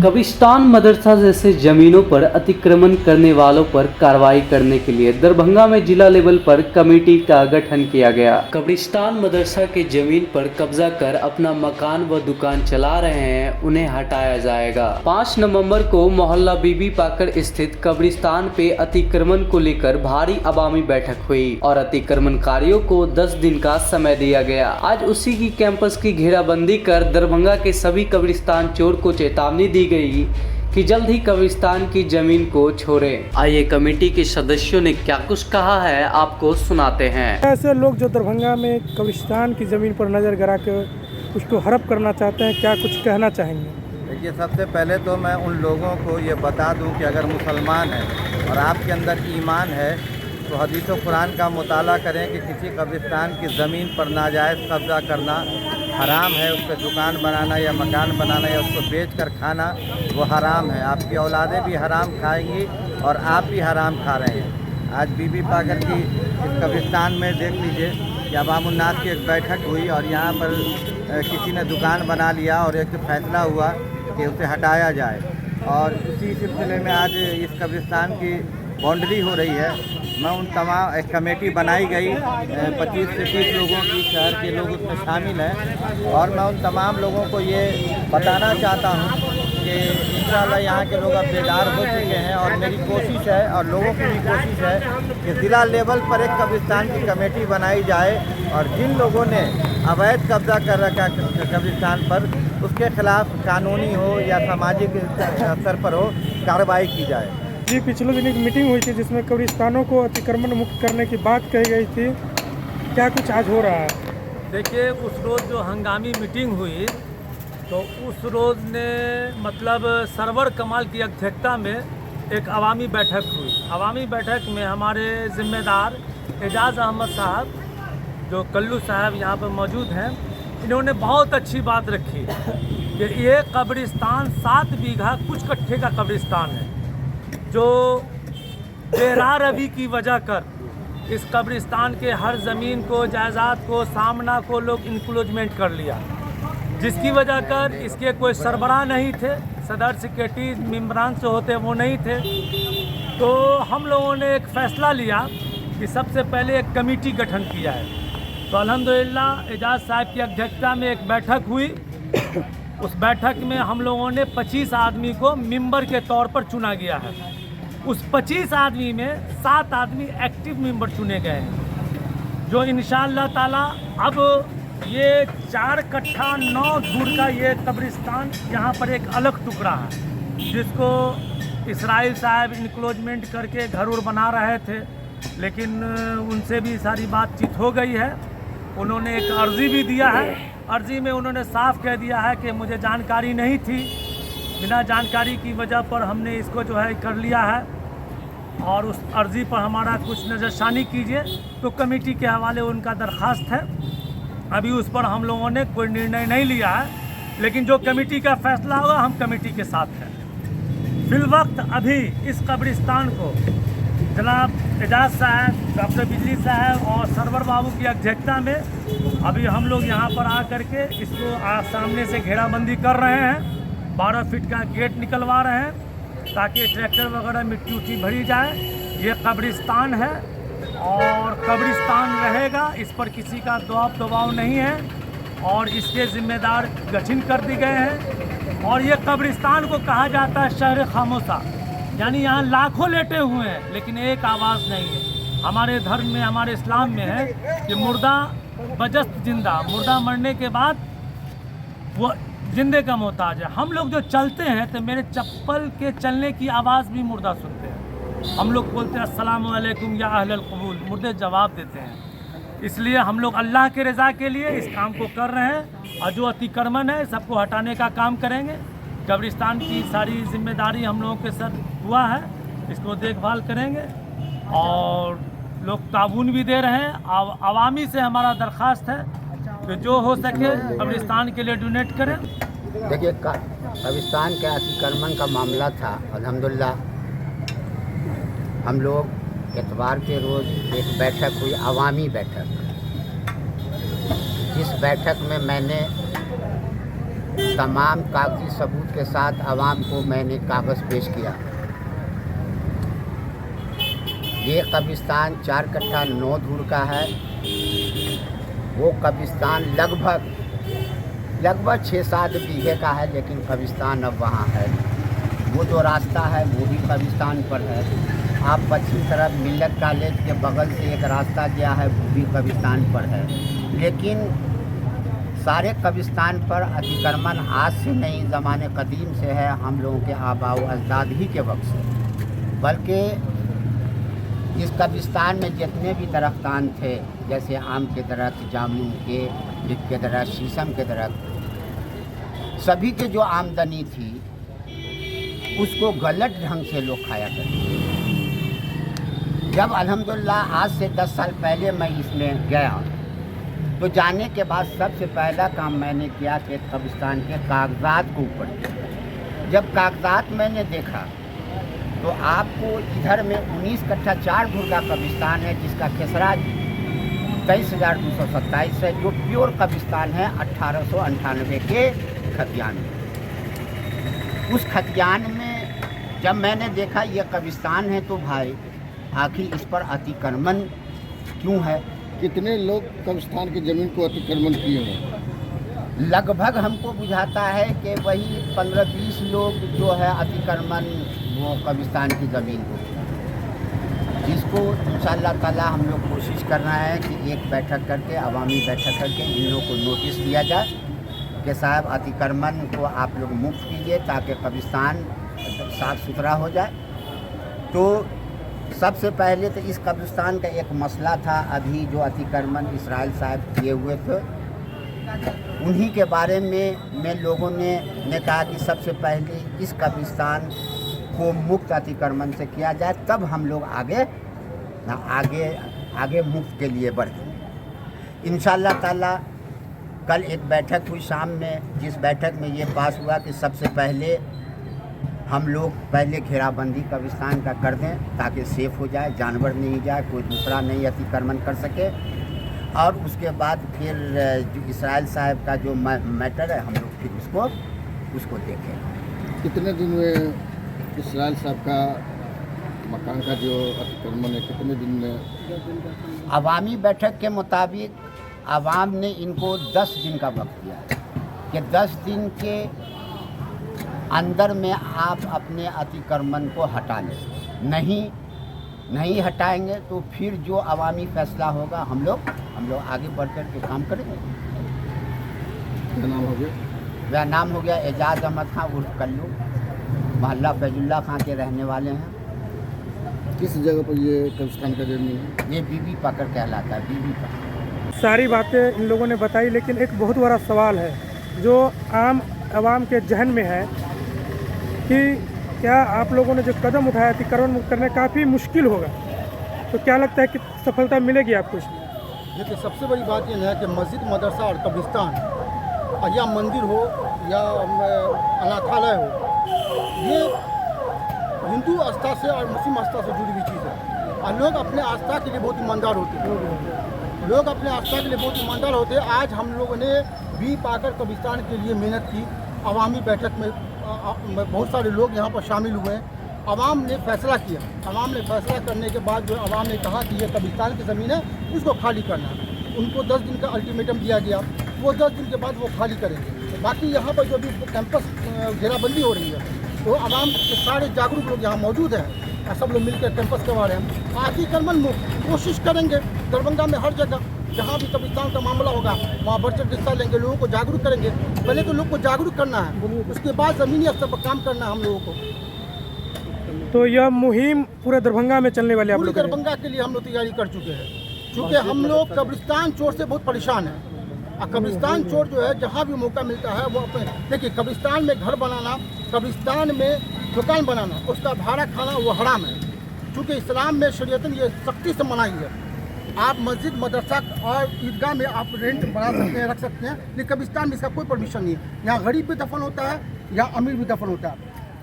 कब्रिस्तान मदरसा जैसे जमीनों पर अतिक्रमण करने वालों पर कार्रवाई करने के लिए दरभंगा में जिला लेवल पर कमेटी का गठन किया गया। कब्रिस्तान मदरसा के जमीन पर कब्जा कर अपना मकान व दुकान चला रहे हैं, उन्हें हटाया जाएगा। 5 नवंबर को मोहल्ला बीबी पाकर स्थित कब्रिस्तान पे अतिक्रमण को लेकर भारी अवामी बैठक हुई और अतिक्रमणकारियों को 10 दिन का समय दिया गया। आज उसी की कैंपस की घेराबंदी कर दरभंगा के सभी कब्रिस्तान चोर को चेतावनी दी गई कि जल्द ही कब्रिस्तान की जमीन को छोड़ें। आइए कमेटी के सदस्यों ने क्या कुछ कहा है आपको सुनाते हैं। ऐसे लोग जो दरभंगा में कब्रिस्तान की ज़मीन पर नज़र गड़ा कर उसको हड़प करना चाहते हैं, क्या कुछ कहना चाहेंगे? देखिए, सबसे पहले तो मैं उन लोगों को ये बता दूं कि अगर मुसलमान हैं और आपके अंदर ईमान है तो हदीस व कुरान का मुताला करें कि किसी कब्रिस्तान की ज़मीन पर नाजायज़ कब्ज़ा करना हराम है। उस पर दुकान बनाना या मकान बनाना या उसको बेच कर खाना वो हराम है। आपकी औलादें भी हराम खाएंगी और आप भी हराम खा रहे हैं। आज बीबी पाकर की इस कब्रिस्तान में देख लीजिए कि अवामुन्नास की एक बैठक हुई और यहाँ पर किसी ने दुकान बना लिया और एक फैसला हुआ कि उसे हटाया जाए। और इसी सिलसिले में आज इस कब्रिस्तान की बाउंड्री हो रही है। मैं उन तमाम एक कमेटी बनाई गई 25 से 30 लोगों की, शहर के लोग उसमें शामिल हैं और मैं उन तमाम लोगों को ये बताना चाहता हूँ कि इंशाअल्लाह यहाँ के लोग अब बेदार हो चुके हैं और मेरी कोशिश है और लोगों की भी कोशिश है कि ज़िला लेवल पर एक कब्रिस्तान की कमेटी बनाई जाए और जिन लोगों ने अवैध कब्जा कर रखा कब्रिस्तान पर उसके खिलाफ कानूनी हो या सामाजिक स्तर पर हो कार्रवाई की जाए। जी, पिछले दिन एक मीटिंग हुई थी जिसमें कब्रिस्तानों को अतिक्रमण मुक्त करने की बात कही गई थी, क्या कुछ आज हो रहा है? देखिए, उस रोज़ जो हंगामी मीटिंग हुई तो उस रोज़ ने मतलब सरवर कमाल की अध्यक्षता में एक अवामी बैठक हुई। अवामी बैठक में हमारे ज़िम्मेदार एजाज़ अहमद साहब जो कल्लू साहब यहाँ पर मौजूद हैं, इन्होंने बहुत अच्छी बात रखी कि ये कब्रिस्तान 7 बीघा कुछ कट्ठे का कब्रिस्तान है जो बेरारवी की वजह कर इस कब्रिस्तान के हर ज़मीन को, जायदाद को, सामना को लोग इंक्लोजमेंट कर लिया, जिसकी वजह कर इसके कोई सरबराह नहीं थे, सदर सेक्रेटरी मेम्बरान से होते वो नहीं थे। तो हम लोगों ने एक फ़ैसला लिया कि सबसे पहले एक कमेटी गठन किया है। तो अल्हम्दुलिल्लाह एजाज साहब की अध्यक्षता में एक बैठक हुई। उस बैठक में हम लोगों ने 25 आदमी को मेंबर के तौर पर चुना गया है। उस 25 आदमी में 7 आदमी एक्टिव मेंबर चुने गए हैं, जो इंशाअल्लाह ताला अब ये 4 कट्ठा 9 धूर का ये कब्रिस्तान यहाँ पर एक अलग टुकड़ा है जिसको इसराइल साहब इंक्लोजमेंट करके घर उर बना रहे थे, लेकिन उनसे भी सारी बातचीत हो गई है। उन्होंने एक अर्ज़ी भी दिया है। अर्ज़ी में उन्होंने साफ कह दिया है कि मुझे जानकारी नहीं थी, बिना जानकारी की वजह पर हमने इसको जो है कर लिया है और उस अर्ज़ी पर हमारा कुछ नज़रसानी कीजिए। तो कमेटी के हवाले उनका दरख्वास्त है। अभी उस पर हम लोगों ने कोई निर्णय नहीं लिया है, लेकिन जो कमेटी का फैसला होगा हम कमेटी के साथ हैं। फिलवक्त अभी इस कब्रिस्तान को जनाब एजाज साहब, डॉक्टर बिजली साहब और सरवर बाबू की अध्यक्षता में अभी हम लोग यहाँ पर आकर के इसको सामने से घेराबंदी कर रहे हैं। 12 फीट का गेट निकलवा रहे हैं ताकि ट्रैक्टर वगैरह मिट्टी उट्टी भरी जाए। ये कब्रिस्तान है और कब्रिस्तान रहेगा, इस पर किसी का दबाव नहीं है और इसके ज़िम्मेदार गठित कर दिए गए हैं। और ये कब्रिस्तान को कहा जाता है शहर खामोशा, यानी यहाँ लाखों लेटे हुए हैं लेकिन एक आवाज़ नहीं है। हमारे धर्म में, हमारे इस्लाम में है कि मुर्दा बजस्त जिंदा, मुर्दा मरने के बाद वो जिंदे का मोहताज है। हम लोग जो चलते हैं तो मेरे चप्पल के चलने की आवाज़ भी मुर्दा सुनते हैं। हम लोग बोलते हैं अस्सलामु अलैकुम या अहलल क़बूल, मुर्दे जवाब देते हैं। इसलिए हम लोग अल्लाह के रज़ा के लिए इस काम को कर रहे हैं और जो अतिक्रमण है सबको हटाने का काम करेंगे। कब्रिस्तान की सारी जिम्मेदारी हम लोगों के साथ हुआ है, इसको देखभाल करेंगे और लोग ताउन भी दे रहे हैं। आवामी से हमारा दरख्वास्त है कि जो हो सके कब्रिस्तान के लिए डोनेट करें। देखिए, कब्रिस्तान के अतिक्रमण का मामला था। अल्हम्दुलिल्लाह हम लोग इतवार के रोज़ एक बैठक हुई, अवामी बैठक, जिस बैठक में मैंने तमाम कागजी सबूत के साथ आवाम को मैंने कागज़ पेश किया। ये कब्रिस्तान 4 कट्ठा 9 धूर का है। वो कब्रिस्तान लगभग 6-7 बीघे का है, लेकिन कब्रिस्तान अब वहाँ है। वो जो रास्ता है वो भी कब्रिस्तान पर है। आप पश्चिम तरफ मिल्लत कॉलेज के बगल से एक रास्ता गया है, वो भी कब्रिस्तान पर है। लेकिन सारे कब्रिस्तान पर अतिक्रमण आज से नहीं, ज़माने कदीम से है, हम लोगों के आबा व अजदाद ही के वक्त से। बल्कि इस कब्रिस्तान में जितने भी दरख्तान थे, जैसे आम के दरख्त, जामुन के, लीक के दरख्त, शीशम के दरख्त, सभी की जो आमदनी थी उसको गलत ढंग से लोग खाया करते। जब अल्हम्दुलिल्लाह आज से 10 साल पहले मैं इसमें गया तो जाने के बाद सबसे पहला काम मैंने किया कि कब्रिस्तान के कागजात को ऊपर किया। जब कागजात मैंने देखा तो आपको इधर में 19 कट्ठा 4 धूर का कब्रिस्तान है, जिसका खेसरा 23,227 है, जो प्योर कब्रिस्तान है 1898 के खतियान में। उस खतियान में जब मैंने देखा ये कब्रिस्तान है तो भाई आखिर इस पर अतिक्रमण क्यों है। कितने लोग कब्रिस्तान की ज़मीन को अतिक्रमण किए हैं? लगभग हमको बुझाता है कि वही 15-20 लोग जो है अतिक्रमण वो कब्रिस्तान की ज़मीन को, जिसको इंशाअल्लाह ताला हम लोग कोशिश कर रहे हैं कि एक बैठक करके, अवामी बैठक करके इन लोगों को नोटिस दिया जाए कि साहब अतिक्रमण को आप लोग मुक्त कीजिए ताकि कब्रिस्तान साफ़ सुथरा हो जाए। तो सबसे पहले तो इस कब्रिस्तान का एक मसला था, अभी जो अतिक्रमण इसराइल साहब किए हुए थे उन्हीं के बारे में लोगों ने कहा कि सबसे पहले इस कब्रिस्तान को मुक्त अतिक्रमण से किया जाए, तब हम लोग आगे मुक्त के लिए बढ़ेंगे इंशाअल्लाह ताला। कल एक बैठक हुई शाम में, जिस बैठक में ये पास हुआ कि सबसे पहले हम लोग पहले घेराबंदी कब्रिस्तान का कर दें ताकि सेफ़ हो जाए, जानवर नहीं जाए, कोई दूसरा नहीं अतिक्रमण कर सके। और उसके बाद फिर जो इसराइल साहब का जो मैटर है हम लोग फिर उसको देखें। कितने दिन में इसराइल साहब का मकान का जो अतिक्रमण है कितने दिन में? अवामी बैठक के मुताबिक आवाम ने इनको 10 दिन का वक्त दिया है कि 10 दिन के अंदर में आप अपने अतिक्रमण को हटा लें। नहीं हटाएंगे तो फिर जो अवामी फैसला होगा हम लोग आगे बढ़ कर के काम करेंगे। क्या नाम हो गया? वह नाम हो गया एजाज अहमद खां उर्फ कल्लू, मोहल्ला फैजुल्ला खां के रहने वाले हैं। किस जगह पर ये कब्रिस्तान का जमीन है? ये बीबी पकड़ कहलाता है, बीबी पकड़। सारी बातें इन लोगों ने बताई, लेकिन एक बहुत बड़ा सवाल है जो आम आवाम के जहन में है कि क्या आप लोगों ने जो कदम उठाया अतिक्रमण मुक्त करने, काफ़ी मुश्किल होगा, तो क्या लगता है कि सफलता मिलेगी आपको इसमें? देखिए, सबसे बड़ी बात यह है कि मस्जिद, मदरसा और कब्रिस्तान या मंदिर हो या अनाथालय हो, ये हिंदू आस्था से और मुस्लिम आस्था से जुड़ी हुई चीज़ है। और लोग अपने आस्था के लिए बहुत ईमानदार होते हैं। लोग अपने आस्था के लिए बहुत ईमानदार होते हैं। आज हम लोगों ने भी पाकर कब्रिस्तान के लिए मेहनत की। अवामी बैठक में बहुत सारे लोग यहाँ पर शामिल हुए। अवाम ने फैसला किया। अवाम ने फैसला करने के बाद जो अवाम ने कहा कि ये कब्रिस्तान की ज़मीन है, इसको खाली करना है। उनको 10 दिन का अल्टीमेटम दिया गया। वो 10 दिन के बाद वो खाली करेंगे। बाकी यहाँ पर जो भी कैंपस घेराबंदी हो रही है, तो अवाम के सारे जागरूक लोग यहाँ मौजूद हैं और सब लोग मिलकर कैंपस करवा रहे हैं। अतिक्रमण मुक्त कोशिश करेंगे। दरभंगा में हर जगह जहाँ भी कब्रिस्तान का मामला होगा वहाँ बढ़ चढ़ हिस्सा लेंगे, लोगों को जागरूक करेंगे। पहले तो लोग को जागरूक करना है, उसके बाद ज़मीनी स्तर पर काम करना है हम लोगों को। तो यह मुहिम पूरे दरभंगा में चलने वाले आप पूरे लोग के लिए? दरभंगा के लिए हम लोग तैयारी कर चुके हैं, क्योंकि हम लोग कब्रिस्तान चोर से बहुत परेशान हैं। और कब्रिस्तान चोर जो है जहाँ भी मौका मिलता है वो अपने, देखिए, कब्रिस्तान में घर बनाना, कब्रिस्तान में दुकान बनाना, उसका भाड़ा खाना वो हराम है। चूँकि इस्लाम में शरीयतन ये सख्ती से मनाही है। आप मस्जिद, मदरसा और ईदगाह में आप रेंट बना सकते हैं, रख सकते हैं, लेकिन कब्रिस्तान में इसका कोई परमिशन नहीं है। यहाँ गरीब भी दफन होता है, यहाँ अमीर भी दफन होता है।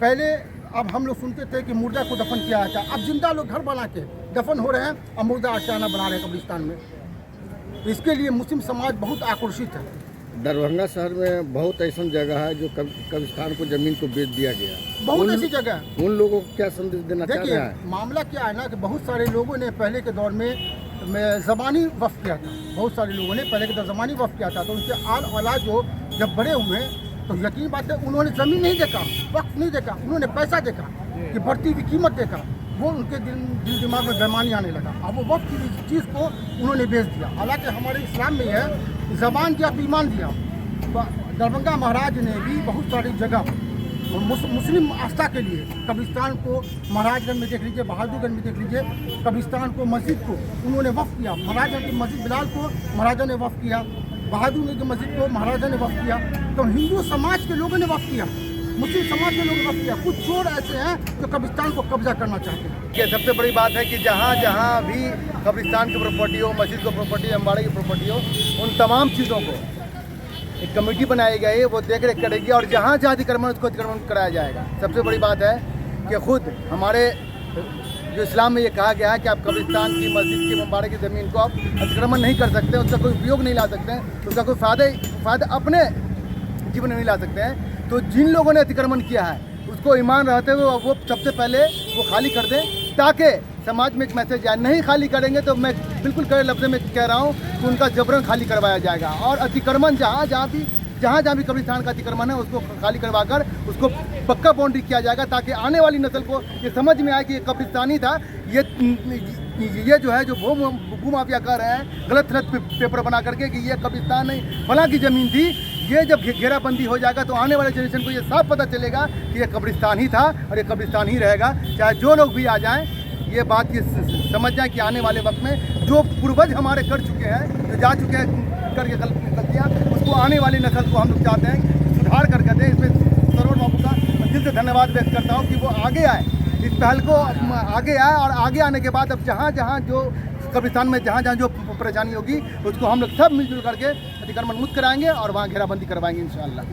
पहले अब हम लोग सुनते थे कि मुर्दा को दफन किया जाता है, अब जिंदा लोग घर बना के दफन हो रहे हैं और मुर्दा आशियाना बना रहे हैं कब्रिस्तान में। इसके लिए मुस्लिम समाज बहुत आक्रोशित है। दरभंगा शहर में बहुत ऐसा जगह है जो कब्रिस्तान को जमीन को बेच दिया गया। बहुत ऐसी जगह है। उन लोगों को क्या संदेश देना चाह रहे देखिए, हैं? मामला क्या है ना कि बहुत सारे लोगों ने पहले के दौर में ज़बानी वफ़ किया था। बहुत सारे लोगों ने पहले के दौर ज़बानी वफ़ किया था, तो उनके आल औलाद जो जब बड़े हुए तो यकीन बात है उन्होंने ज़मीन नहीं देखा, वक्त नहीं देखा, उन्होंने पैसा देखा कि बढ़ती हुई कीमत देखा, वो उनके दिल दिमाग में बेईमानी आने लगा। अब वो वक्त की चीज़ को उन्होंने बेच दिया। हालांकि हमारे इस्लाम में है ज़बान दिया तो ईमान दिया। दरभंगा महाराज ने भी बहुत सारी जगह मुस्लिम आस्था के लिए कब्रिस्तान को महाराजगंज में देख लीजिए, बहादुरगंज में देख लीजिए, कब्रिस्तान को मस्जिद को उन्होंने वफ़ किया। महाराजा की मस्जिद बिलाल को महाराजा ने वफ़ किया, बहादुर की मस्जिद को महाराजा ने वफ़ किया। तो हिंदू समाज के लोगों ने वफ़ किया, मुस्लिम समाज के लोगों ने वफ़ किया। कुछ चोर ऐसे हैं जो कब्रिस्तान को कब्जा करना चाहते हैं। ये सबसे बड़ी बात है कि जहाँ जहाँ भी कब्रिस्तान की प्रॉपर्टी हो, मस्जिद की प्रॉपर्टी, अम्बाड़े की प्रॉपर्टी हो, उन तमाम चीज़ों को एक कमेटी बनाई गई है, वो देख रेख करेगी और जहाँ जहाँ अतिक्रमण उसको अतिक्रमण कराया जाएगा। सबसे बड़ी बात है कि खुद हमारे जो इस्लाम में ये कहा गया है कि आप कब्रिस्तान की, मस्जिद की, अम्बाड़े की ज़मीन को आप अतिक्रमण नहीं कर सकते, उसका कोई उपयोग नहीं ला सकते हैं, उसका कोई फ़ायदा अपने जीवन में नहीं ला सकते हैं। तो जिन लोगों ने अतिक्रमण किया है उसको ईमान रहते हुए वो सबसे पहले वो खाली कर दें, ताकि समाज में एक मैसेज आए। नहीं खाली करेंगे तो मैं बिल्कुल कड़े लफ्ज़ में कह रहा हूँ कि उनका जबरन खाली करवाया जाएगा। और अतिक्रमण जहाँ जहाँ भी कब्रिस्तान का अतिक्रमण है उसको खाली करवाकर उसको पक्का बाउंड्री किया जाएगा, ताकि आने वाली नस्ल को ये समझ में आए कि ये कब्रिस्तानी था। ये जो है जो भूमाफिया कर रहे हैं गलत पेपर बना करके कि ये कब्रिस्तान नहीं फलां की ज़मीन थी, ये जब घेराबंदी हो जाएगा तो आने वाले जनरेशन को ये साफ पता चलेगा कि ये कब्रिस्तान ही था और ये कब्रिस्तान ही रहेगा। चाहे जो लोग भी आ जाएं, ये बात ये समझ जाएं कि आने वाले वक्त में जो पूर्वज हमारे कर चुके हैं, जो जा चुके हैं करके गलतियाँ, उसको आने वाली नस्ल को हम लोग चाहते हैं सुधार कर दें। इसमें सरोवर बाबू का दिल से धन्यवाद व्यक्त करता हूँ कि वो आगे आए, इस पहल को आगे आए और आगे आने के बाद अब जहाँ जहाँ जो कब्रिस्तान में जहाँ जहाँ जो परेशानी होगी उसको हम लोग सब मिलजुल करके अतिक्रमण मुक्त कराएंगे और वहाँ घेराबंदी करवाएंगे इंशाअल्लाह।